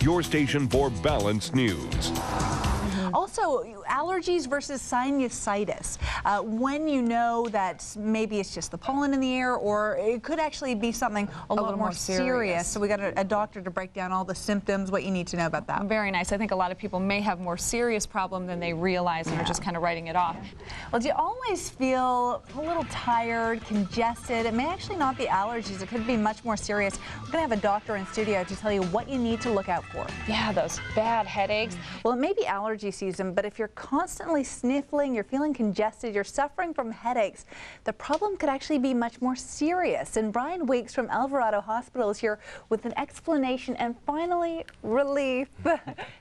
your station for balanced news. Also, allergies versus sinusitis. When you know that maybe it's just the pollen in the air, or it could actually be something a lot more serious. So we got a doctor to break down all the symptoms, what you need to know about that. Very nice. I think a lot of people may have more serious problem than they realize and are just kind of writing it off. Well, do you always feel a little tired, congested? It may actually not be allergies. It could be much more serious. We're going to have a doctor in studio to tell you what you need to look out for. Yeah, those bad headaches. Well, it may be allergy season, but if you're constantly sniffling, you're feeling congested, you're suffering from headaches, the problem could actually be much more serious. And Brian Weeks from Alvarado Hospital is here with an explanation and finally relief.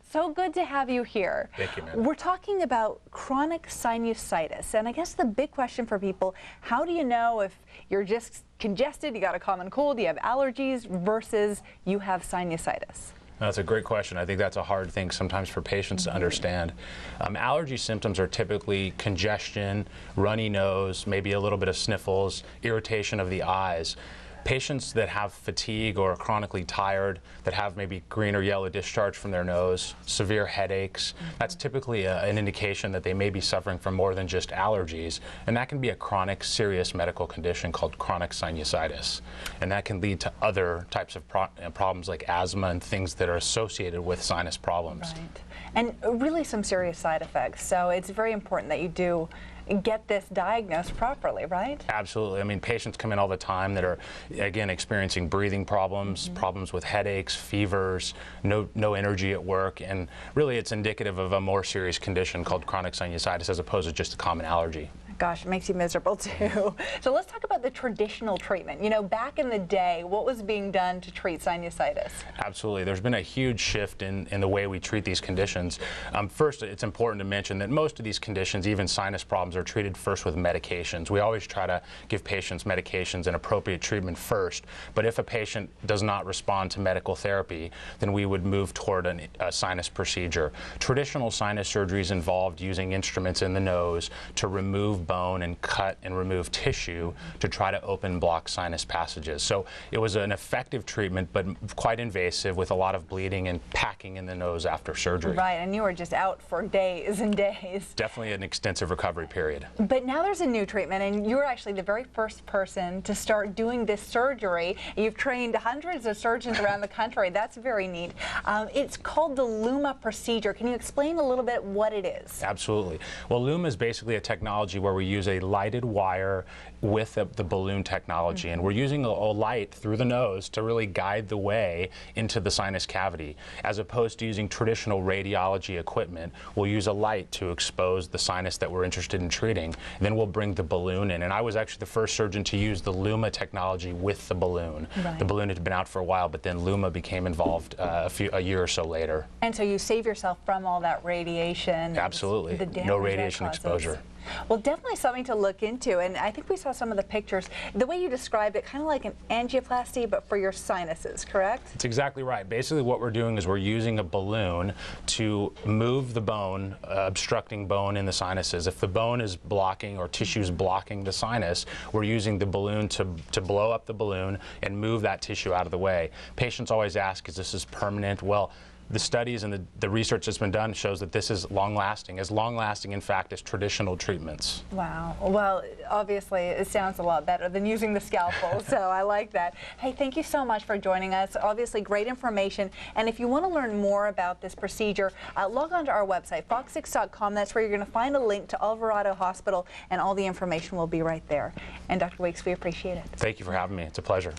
So good to have you here. Thank you, ma'am. We're talking about chronic sinusitis, and I guess the big question for people, how do you know if you're just congested, you got a common cold, you have allergies, versus you have sinusitis? That's a great question. I think that's a hard thing sometimes for patients to understand. Allergy symptoms are typically congestion, runny nose, maybe a little bit of sniffles, irritation of the eyes. Patients that have fatigue or are chronically tired, that have maybe green or yellow discharge from their nose, severe headaches, that's typically an indication that they may be suffering from more than just allergies. And that can be a chronic, serious medical condition called chronic sinusitis. And that can lead to other types of problems like asthma and things that are associated with sinus problems. Right. And really some serious side effects. So it's very important that you do get this diagnosed properly, right? Absolutely. I mean, patients come in all the time that are, again, experiencing breathing problems, problems with headaches, fevers, no energy at work, and really it's indicative of a more serious condition called chronic sinusitis as opposed to just a common allergy. Gosh, it makes you miserable too. So let's talk about the traditional treatment. You know, back in the day, what was being done to treat sinusitis? Absolutely. There's been a huge shift in the way we treat these conditions. First, it's important to mention that most of these conditions, even sinus problems, are treated first with medications. We always try to give patients medications and appropriate treatment first, but if a patient does not respond to medical therapy, then we would move toward a sinus procedure. Traditional sinus surgeries involved using instruments in the nose to remove bone and cut and remove tissue to try to open block sinus passages. So it was an effective treatment, but quite invasive, with a lot of bleeding and packing in the nose after surgery. Right, and you were just out for days and days. Definitely an extensive recovery period. But now there's a new treatment, and you're actually the very first person to start doing this surgery. You've trained hundreds of surgeons around the country. That's very neat. It's called the LUMA procedure. Can you explain a little bit what it is? Absolutely. Well, LUMA is basically a technology where we use a lighted wire with the balloon technology, and we're using a light through the nose to really guide the way into the sinus cavity. As opposed to using traditional radiology equipment, we'll use a light to expose the sinus that we're interested in treating, and then we'll bring the balloon in. And I was actually the first surgeon to use the LUMA technology with the balloon. Right. The balloon had been out for a while, but then LUMA became involved a year or so later. And so you save yourself from all that radiation. Absolutely. No radiation exposure. Well, definitely something to look into, and I think we saw some of the pictures. The way you described it, kind of like an angioplasty, but for your sinuses, correct? That's exactly right. Basically what we're doing is we're using a balloon to move the bone, obstructing bone in the sinuses. If the bone is blocking or tissue is blocking the sinus, we're using the balloon to blow up the balloon and move that tissue out of the way. Patients always ask, is this permanent? Well, the studies and the research that's been done shows that this is long-lasting, in fact, as traditional treatments. Wow. Well, obviously, it sounds a lot better than using the scalpel, so I like that. Hey, thank you so much for joining us. Obviously, great information. And if you want to learn more about this procedure, log on to our website, fox6.com. That's where you're going to find a link to Alvarado Hospital, and all the information will be right there. And Dr. Weeks, we appreciate it. Thank you for having me. It's a pleasure.